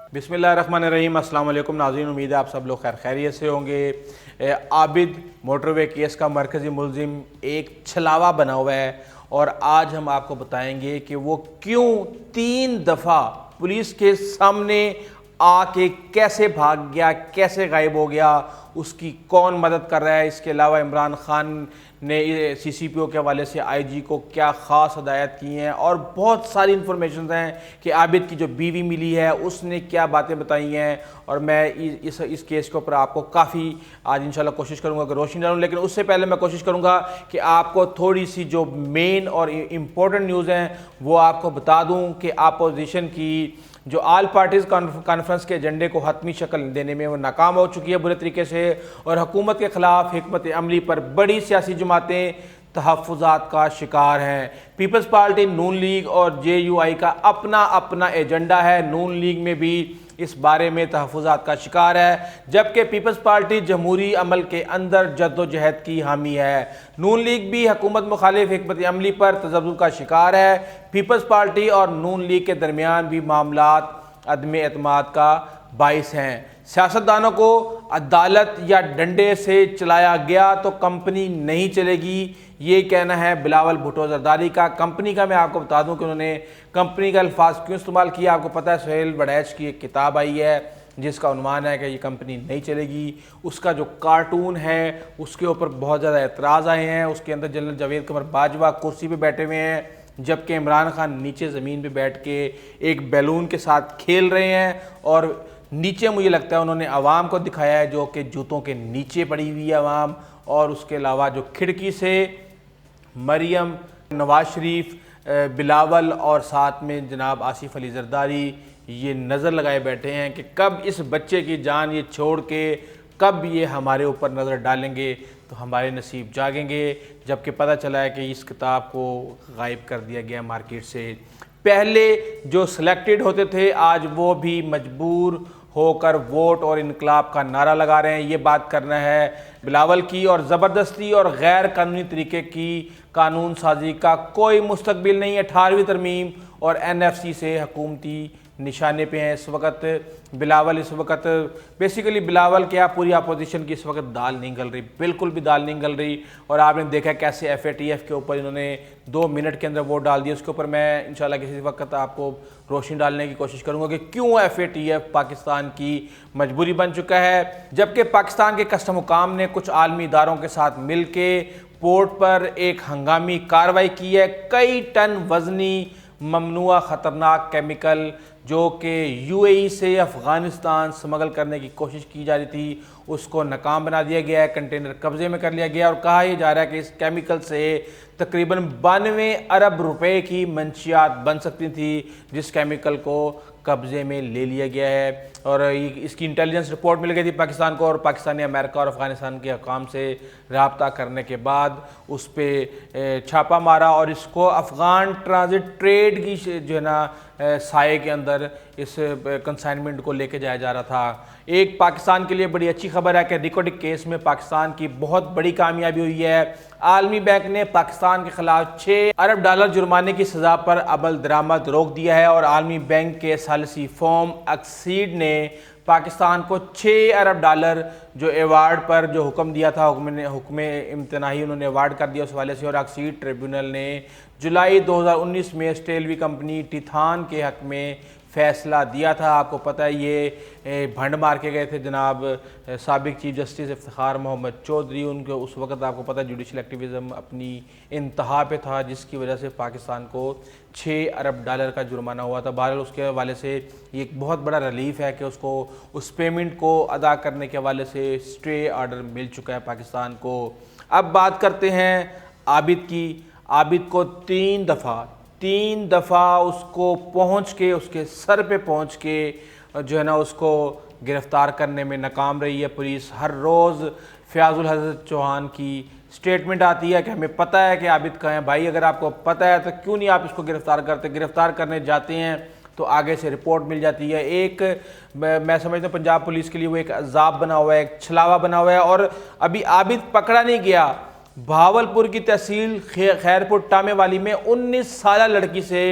बिस्मिल्लाहिर्रहमानिर्रहीम। अस्सलाम वालेकुम नाज़रीन, उम्मीद है आप सब लोग खैर खैरियत से होंगे। आबिद मोटरवे केस का मरकज़ी मुलजिम एक छलावा बना हुआ है और आज हम आपको बताएंगे कि वो क्यों 3 दफ़ा पुलिस के सामने आके कैसे भाग गया, कैसे गायब हो गया, उसकी कौन मदद कर रहा है। इसके अलावा इमरान खान ने CCPO के हवाले से IG को क्या ख़ास हदायत की हैं और बहुत सारी इन्फॉर्मेशन हैं कि आबिद की जो बीवी मिली है उसने क्या बातें बताई हैं। और मैं इस केस के ऊपर आपको काफ़ी आज इंशाल्लाह कोशिश करूंगा कि रोशनी डालूं, लेकिन उससे पहले मैं कोशिश करूंगा कि आपको थोड़ी सी जो मेन और इम्पोर्टेंट न्यूज़ हैं वो आपको बता दूं कि अपोजिशन की जो ऑल पार्टीज़ कॉन्फ्रेंस के एजेंडे को हतमी शक्ल देने में वो नाकाम हो चुकी है बुरे तरीके से, और हुकूमत के ख़िलाफ़ हिकमत अमली पर बड़ी सियासी जमातें तहफ़्फ़ुज़ात का शिकार हैं। पीपल्स पार्टी, नून लीग और JUI का अपना अपना एजेंडा है। नून लीग में भी इस बारे में तहफ़्फ़ुज़ात का शिकार है, जबकि पीपल्स पार्टी जमहूरी अमल के अंदर जद्दोजहद की हामी है। नून लीग भी हुकूमत मुखालिफ हिकमत अमली पर तज़ब्ज़ुब का शिकार है। पीपल्स पार्टी और नून लीग के दरमियान भी मामलात अदम एतमाद का बाइस हैं। सियासतदानों को अदालत या डंडे से चलाया गया तो कंपनी नहीं चलेगी, ये कहना है बिलावल भुट्टो जरदारी का। कंपनी का मैं आपको बता दूं कि उन्होंने कंपनी का अल्फाज क्यों इस्तेमाल किया। आपको पता है सुहेल बड़ैच की एक किताब आई है जिसका उन्वान है कि ये कंपनी नहीं चलेगी। उसका जो कार्टून है उसके ऊपर बहुत ज़्यादा एतराज़ आए हैं। उसके अंदर जनरल जावेद कमर बाजवा कुर्सी पे बैठे हुए हैं, जबकि इमरान खान नीचे ज़मीन पे बैठ के एक बैलून के साथ खेल रहे हैं, और नीचे मुझे लगता है उन्होंने आवाम को दिखाया है जो कि जूतों के नीचे पड़ी हुई है आवाम। और उसके अलावा जो खिड़की से मरियम, नवाज शरीफ, बिलावल और साथ में जनाब आसिफ अली जरदारी ये नज़र लगाए बैठे हैं कि कब इस बच्चे की जान ये छोड़ के कब ये हमारे ऊपर नज़र डालेंगे तो हमारे नसीब जागेंगे। जबकि पता चला है कि इस किताब को गायब कर दिया गया मार्केट से। पहले जो सिलेक्टेड होते थे आज वो भी मजबूर होकर वोट और इनकलाब का नारा लगा रहे हैं। ये बात करना है बिलावल की, और ज़बरदस्ती और गैर कानूनी तरीके की कानून साजी का कोई मुस्तकबिल नहीं है। 18वीं तरमीम और NFC से हुकूमती निशाने पे हैं इस वक्त बिलावल। इस वक्त बेसिकली बिलावल क्या पूरी अपोजिशन की इस वक्त दाल नहीं गल रही, बिल्कुल भी दाल नहीं गल रही। और आपने देखा कैसे FATF के ऊपर इन्होंने 2 मिनट के अंदर वोट डाल दिया। उसके ऊपर मैं इंशाल्लाह किसी वक्त आपको रोशनी डालने की कोशिश करूंगा कि क्यों FATF पाकिस्तान की मजबूरी बन चुका है। जबकि पाकिस्तान के कस्टम हुकाम ने कुछ आलमी इदारों के साथ मिल के पोर्ट पर एक हंगामी कार्रवाई की है। कई टन वजनी ममनुआ ख़तरनाक केमिकल जो कि UAE से अफ़गानिस्तान स्मगल करने की कोशिश की जा रही थी उसको नाकाम बना दिया गया है। कंटेनर कब्ज़े में कर लिया गया और कहा यह जा रहा है कि इस केमिकल से तकरीबन 92 अरब रुपए की मंशियात बन सकती थी, जिस केमिकल को कब्ज़े में ले लिया गया है। और इसकी इंटेलिजेंस रिपोर्ट मिल गई थी पाकिस्तान को, और पाकिस्तान ने अमेरिका और अफ़गानिस्तान के हुकाम से रब्ता करने के बाद उस पर छापा मारा और इसको अफ़गान ट्रांजिट ट्रेड की जो है ना साये के अंदर इस कंसाइनमेंट को लेके जाया जा रहा था। एक पाकिस्तान के लिए बड़ी अच्छी खबर है कि रिकॉर्डिंग केस में पाकिस्तान की बहुत बड़ी कामयाबी हुई है। आलमी बैंक ने पाकिस्तान के खिलाफ 6 अरब डॉलर जुर्माने की सज़ा पर अमल दरामद रोक दिया है, और आलमी बैंक के सालिसी फर्म एक्सीड ने पाकिस्तान को 6 अरब डॉलर जो एवार्ड पर जो हुक्म दिया था, हुक्म इम्तनाही उन्होंने अवार्ड कर दिया उस वाले से। और एक्सीड ट्रिब्यूनल ने जुलाई 2019 में स्टेलवी कंपनी टिथान के हक में फ़ैसला दिया था। आपको पता है ये भंड मार के गए थे जनाब साबिक चीफ जस्टिस इफ्तिखार मोहम्मद चौधरी। उनके उस वक्त आपको पता है जुडिशल एक्टिविज़म अपनी इंतहा पे था, जिसकी वजह से पाकिस्तान को 6 अरब डॉलर का जुर्माना हुआ था। बहरहाल उसके हवाले से ये एक बहुत बड़ा रिलीफ है कि उसको उस पेमेंट को अदा करने के हवाले से स्टे ऑर्डर मिल चुका है पाकिस्तान को। अब बात करते हैं आबिद की। आबिद को 3 दफ़ा उसको पहुंच के उसके सर पे पहुंच के जो है ना उसको गिरफ़्तार करने में नाकाम रही है पुलिस। हर रोज़ फ़याज़ुल हज़रत चौहान की स्टेटमेंट आती है कि हमें पता है कि आबिद कहाँ है। भाई अगर आपको पता है तो क्यों नहीं आप इसको गिरफ़्तार करते। गिरफ़्तार करने जाते हैं तो आगे से रिपोर्ट मिल जाती है। एक मैं समझता हूँ पंजाब पुलिस के लिए वो एक अज़ाब बना हुआ है, एक छलावा बना हुआ है। और अभी आबिद पकड़ा नहीं गया। भावलपुर की तहसील खैरपुर टामे वाली में 19 साल लड़की से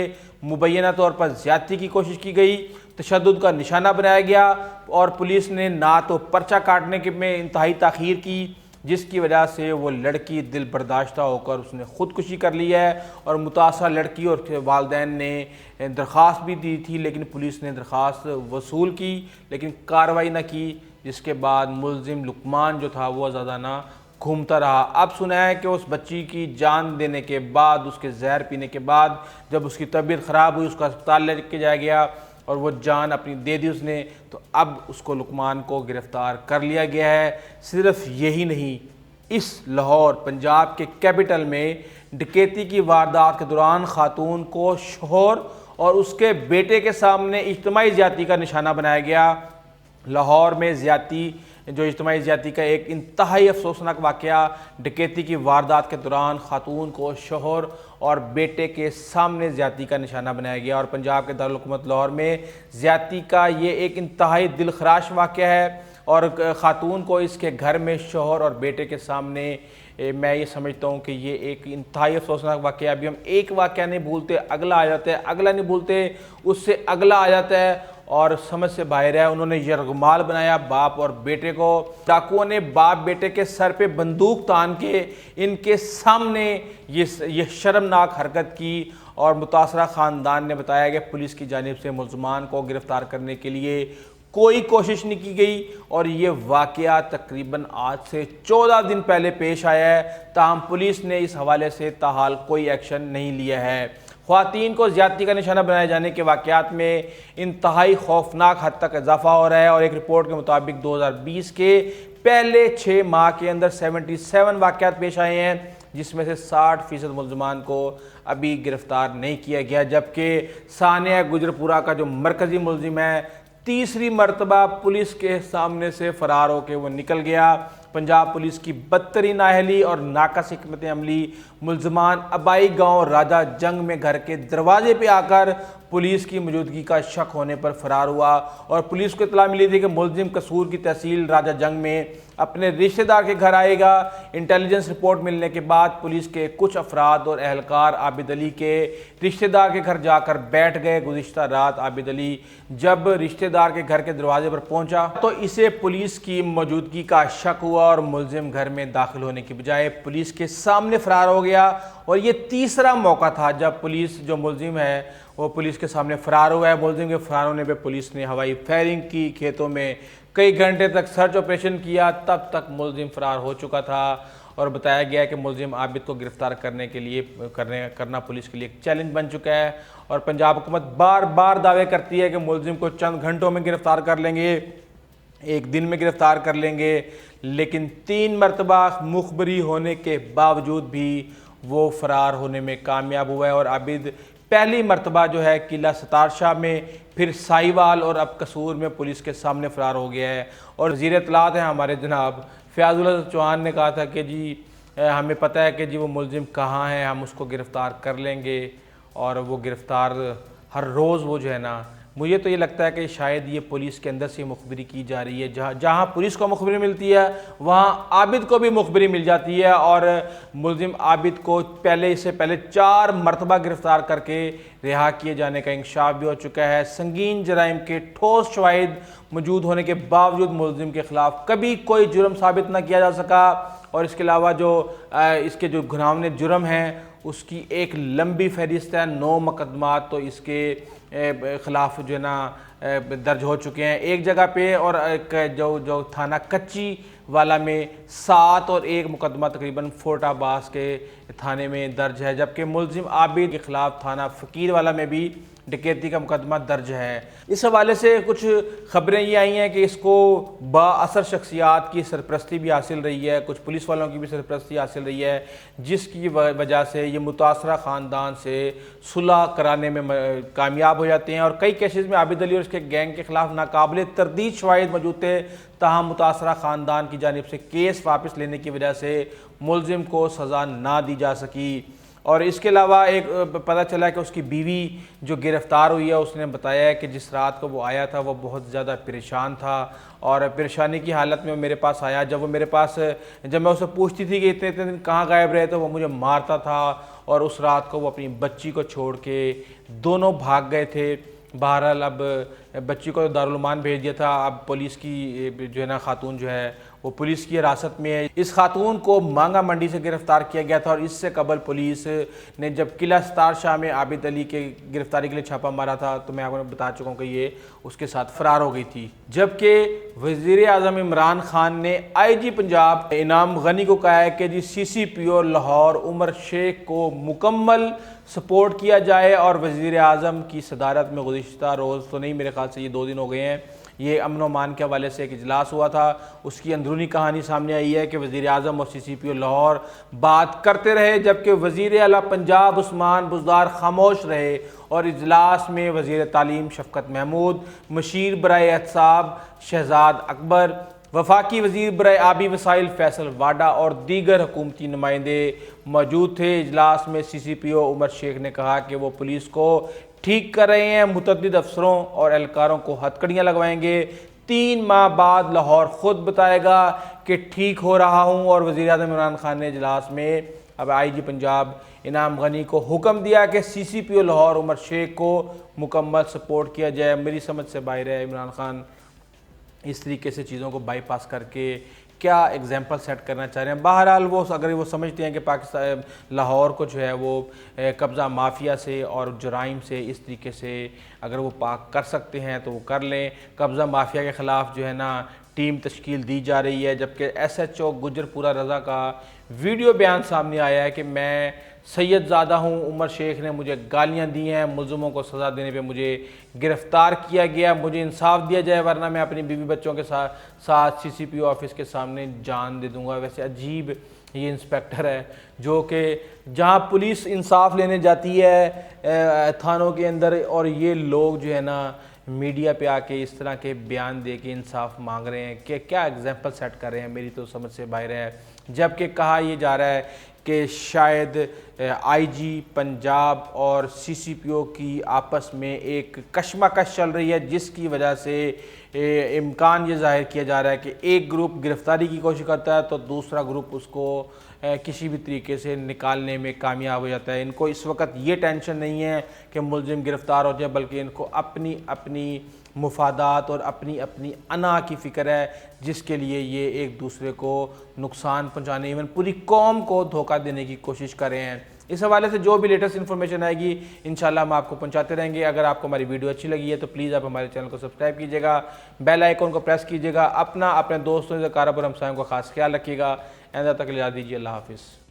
मुबैना तौर पर ज़्यादती की कोशिश की गई। तशद्दुद का निशाना बनाया गया और पुलिस ने ना तो पर्चा काटने के में इंतहाई ताख़ीर की, जिसकी वजह से वो लड़की दिल बर्दाश्ता होकर उसने ख़ुदकुशी कर ली है। और मुतासरा लड़की और उसके वालिदैन ने दरख्वास्त भी दी थी, लेकिन पुलिस ने दरख्वास्त वसूल की लेकिन कार्रवाई ना की, जिसके बाद मुलजिम लुकमान जो था वो ज़्यादा घूमता रहा। अब सुना है कि उस बच्ची की जान देने के बाद, उसके जहर पीने के बाद जब उसकी तबीयत ख़राब हुई, उसको अस्पताल लेके जाया गया और वो जान अपनी दे दी उसने, तो अब उसको लुकमान को गिरफ़्तार कर लिया गया है। सिर्फ यही नहीं, इस लाहौर पंजाब के कैपिटल में डकैती की वारदात के दौरान खातून को शोहर और उसके बेटे के सामने इज्तिमाई ज़्यादती का निशाना बनाया गया। लाहौर में इज्तिमाई ज़्यादती का एक इंतहाई अफसोसनाक वाक़या, डकैती की वारदात के दौरान खातून को शोहर और बेटे के सामने ज़्यादती का निशाना बनाया गया। और पंजाब के दारुल हुकूमत लाहौर में ज़्यादती का ये एक इंतहाई दिलखराश वाक़या है और खातून को इसके घर में शोहर और बेटे के सामने, मैं ये समझता हूँ कि ये एक इंतहाई अफसोसनाक वाक़या। अभी हम एक वाक़या नहीं भूलते, अगला आ जाता है, अगला नहीं भूलते, उससे अगला आ जाता है और समझ से बाहर है। उन्होंने यरगमाल बनाया बाप और बेटे को। डाकुओं ने बाप बेटे के सर पे बंदूक तान के इनके सामने ये शर्मनाक हरकत की और मुतासरा ख़ानदान ने बताया कि पुलिस की जानिब से मुल्ज़मान को गिरफ़्तार करने के लिए कोई कोशिश नहीं की गई और ये वाक़या तकरीबन आज से 14 दिन पहले पेश आया है, ताहम पुलिस ने इस हवाले से ताहाल कोई एक्शन नहीं लिया है। ख़वातीन को ज़्यादती का निशाना बनाए जाने के वाक़यात में इंतहाई खौफनाक हद तक इजाफा हो रहा है और एक रिपोर्ट के मुताबिक 2020 के पहले 6 माह के अंदर 77 वाक़यात पेश आए हैं, जिसमें से 60% मुल्ज़मान को अभी गिरफ़्तार नहीं किया गया, जबकि सानिया गुजरपुरा का जो मरकज़ी मुल्ज़िम है तीसरी मरतबा पुलिस के सामने से फ़रार होकर वो निकल गया। पंजाब पुलिस की बदतरीन नाअहली और नाकस हिकमत अमली, मुल्ज़मान अबाई गांव राजा जंग में घर के दरवाजे पे आकर पुलिस की मौजूदगी का शक होने पर फ़रार हुआ और पुलिस को इत्तला मिली थी कि मुल्ज़िम कसूर की तहसील राजा जंग में अपने रिश्तेदार के घर आएगा। इंटेलिजेंस रिपोर्ट मिलने के बाद पुलिस के कुछ अफराद और एहलकार आबिद अली के रिश्तेदार के घर जाकर बैठ गए। गुज़िश्ता रात आबिद अली जब रिश्तेदार के घर के दरवाजे पर पहुंचा तो इसे पुलिस की मौजूदगी का शक हुआ और मुल्ज़िम घर में दाखिल होने की बजाय पुलिस के सामने फ़रार हो गया। और ये तीसरा मौका था जब पुलिस जो मुल्ज़िम है वो पुलिस के सामने फ़रार हुआ है। मुल्ज़िम के फ़रार होने पे पुलिस ने हवाई फायरिंग की, खेतों में कई घंटे तक सर्च ऑपरेशन किया, तब तक मुल्ज़िम फ़रार हो चुका था और बताया गया है कि मुल्ज़िम आबिद को गिरफ़्तार करने के लिए करना पुलिस के लिए एक चैलेंज बन चुका है। और पंजाब हुकूमत बार बार दावे करती है कि मुल्ज़िम को चंद घंटों में गिरफ़्तार कर लेंगे, एक दिन में गिरफ़्तार कर लेंगे, लेकिन 3 मरतबा मुखबरी होने के बावजूद भी वो फ़रार होने में कामयाब हुआ है। और आबिद पहली मरतबा जो है किला सतार शाह में, फिर साहिवाल और अब कसूर में पुलिस के सामने फ़रार हो गया है। और वज़ीर इत्तलात हैं हमारे जनाब फ़याज़ुल हसन चौहान ने कहा था कि जी हमें पता है कि जी वो मुल्ज़िम कहाँ है, हम उसको गिरफ़्तार कर लेंगे। और वो गिरफ़्तार हर रोज़ वो जो है ना, मुझे तो ये लगता है कि शायद ये पुलिस के अंदर से मुखबरी की जा रही है। जहाँ पुलिस को मुखबरी मिलती है वहाँ आबिद को भी मुखबरी मिल जाती है। और मुल्ज़िम आबिद को इससे पहले 4 मरतबा गिरफ़्तार करके रिहा किए जाने का इंकशाफ भी हो चुका है। संगीन जराइम के ठोस शवाहिद मौजूद होने के बावजूद मुल्ज़िम के ख़िलाफ़ कभी कोई जुर्म साबित न किया जा सका। और इसके अलावा जो इसके जो घिनौने जुर्म हैं उसकी एक लंबी फहरिस्त है। 9 मुकदमात तो इसके ख़िलाफ़ जो है ना दर्ज हो चुके हैं एक जगह पे, और जो थाना कच्ची वाला में 7 और 1 मुकदमा तकरीबन फोर्ट अब्बास के थाने में दर्ज है, जबकि मुल्ज़िम आबिद के ख़िलाफ़ थाना फ़कीर वाला में भी डकैती का मुकदमा दर्ज है। इस हवाले से कुछ खबरें ये आई हैं कि इसको बाअसर शख्सियात की सरपरस्ती भी हासिल रही है, कुछ पुलिस वालों की भी सरपरस्ती हासिल रही है, जिसकी वजह से ये मुतासरा ख़ानदान से सुलह कराने में कामयाब हो जाते हैं। और कई केसेस में आबिद अली और उसके गैंग के ख़िलाफ़ नाकाबिल तरदीद शवाहिद मौजूद थे, ताहम मुतासरा ख़ानदान की जानिब से केस वापस लेने की वजह से मुल्ज़िम को सज़ा ना दी जा सकी। और इसके अलावा एक पता चला कि उसकी बीवी जो गिरफ़्तार हुई है उसने बताया है कि जिस रात को वो आया था वो बहुत ज़्यादा परेशान था और परेशानी की हालत में मेरे पास आया। जब मैं उससे पूछती थी कि इतने इतने दिन कहाँ गायब रहे, तो वो मुझे मारता था और उस रात को वो अपनी बच्ची को छोड़ के दोनों भाग गए थे। बहरहाल अब बच्ची को दारुल-उलूमान भेज दिया था, अब पुलिस की जो है ना खातून जो है वो पुलिस की हिरासत में है। इस खातून को मांगा मंडी से गिरफ़्तार किया गया था और इससे कबल पुलिस ने जब किला सतार शाह में आबिद अली के गिरफ़्तारी के लिए छापा मारा था तो मैं आपको बता चुका हूँ कि ये उसके साथ फ़रार हो गई थी। जबकि वज़ीर आज़म इमरान खान ने IG पंजाब इनाम गनी को कहा है कि जी CCPO लाहौर उमर शेख को मुकम्मल सपोर्ट किया जाए और वज़ीर आज़म की सदारत में गुज़िश्ता रोज़ तो नहीं, मेरे ख्याल से ये 2 दिन हो गए हैं, ये अमन व अमान के हवाले से एक इजलास हुआ था, उसकी अंदरूनी कहानी सामने आई है कि वज़ीर आज़म और CCPO लाहौर बात करते रहे जबकि वज़ीर आला पंजाब उस्मान बुज़दार खामोश रहे और इजलास में वज़ीर तालीम शफ़क़त महमूद, मशीर बराए एहतसाब शहजाद अकबर, वफाकी वज़ीर बराए आबी वसाइल फैसल वाडा और दीगर हुकूमती नुमाइंदे मौजूद थे। इजलास में CCPO उमर शेख ने कहा कि वो पुलिस को ठीक कर रहे हैं, मुतअद्दिद अफसरों और एहलकारों को हथकड़ियाँ लगवाएंगे, 3 माह बाद लाहौर ख़ुद बताएगा कि ठीक हो रहा हूँ। और वज़ीर आज़म इमरान खान ने इजलास में अब IG पंजाब इनाम गनी को हुक्म दिया कि CCPO लाहौर उमर शेख को मुकम्मल सपोर्ट किया जाए। मेरी समझ से बाहर है इमरान खान इस तरीके से चीज़ों को बाईपास करके क्या एग्जाम्पल सेट करना चाह रहे हैं। बहरहाल वो अगर वो समझते हैं कि पाकिस्तान लाहौर को जो है वो कब्ज़ा माफिया से और जराइम से इस तरीके से अगर वो पाक कर सकते हैं तो वो कर लें। कब्ज़ा माफिया के ख़िलाफ़ जो है ना टीम तश्कील दी जा रही है, जबकि SHO गुजरपुरा रज़ा का वीडियो बयान सामने आया है कि मैं सैयदज़ादा हूँ, उमर शेख ने मुझे गालियाँ दी हैं, मुल्ज़िमों को सज़ा देने पे मुझे गिरफ़्तार किया गया, मुझे इंसाफ दिया जाए वरना मैं अपनी बीवी बच्चों के साथ CCPO ऑफिस के सामने जान दे दूँगा। वैसे अजीब ये इंस्पेक्टर है जो कि जहाँ पुलिस इंसाफ लेने जाती है थानों के अंदर और ये लोग जो है ना मीडिया पे आके इस तरह के बयान दे के इंसाफ मांग रहे हैं कि क्या एग्जाम्पल सेट कर रहे हैं, मेरी तो समझ से बाहर है। जबकि कहा यह जा रहा है कि शायद IG पंजाब और CCPO की आपस में एक कशमकश चल रही है जिसकी वजह से इम्कान ये ज़ाहिर किया जा रहा है कि एक ग्रुप गिरफ़्तारी की कोशिश करता है तो दूसरा ग्रुप उसको किसी भी तरीके से निकालने में कामयाब हो जाता है। इनको इस वक्त ये टेंशन नहीं है कि मुलजिम गिरफ़्तार हो जाए, बल्कि इनको अपनी अपनी मुफादात और अपनी अपनी अना की फ़िक्र है जिसके लिए ये एक दूसरे को नुकसान पहुंचाने इवन पूरी कौम को धोखा देने की कोशिश कर रहे हैं। इस हवाले से जो भी लेटेस्ट इन्फॉर्मेशन आएगी इंशाल्लाह हम आपको पहुंचाते रहेंगे। अगर आपको हमारी वीडियो अच्छी लगी है तो प्लीज़ आप हमारे चैनल को सब्सक्राइब कीजिएगा, बेल आइकन को प्रेस कीजिएगा, अपने दोस्तों से कारोबार हमसायों का खास ख्याल रखिएगा। तक इजाज़त दीजिए, अल्लाह हाफ़िज़।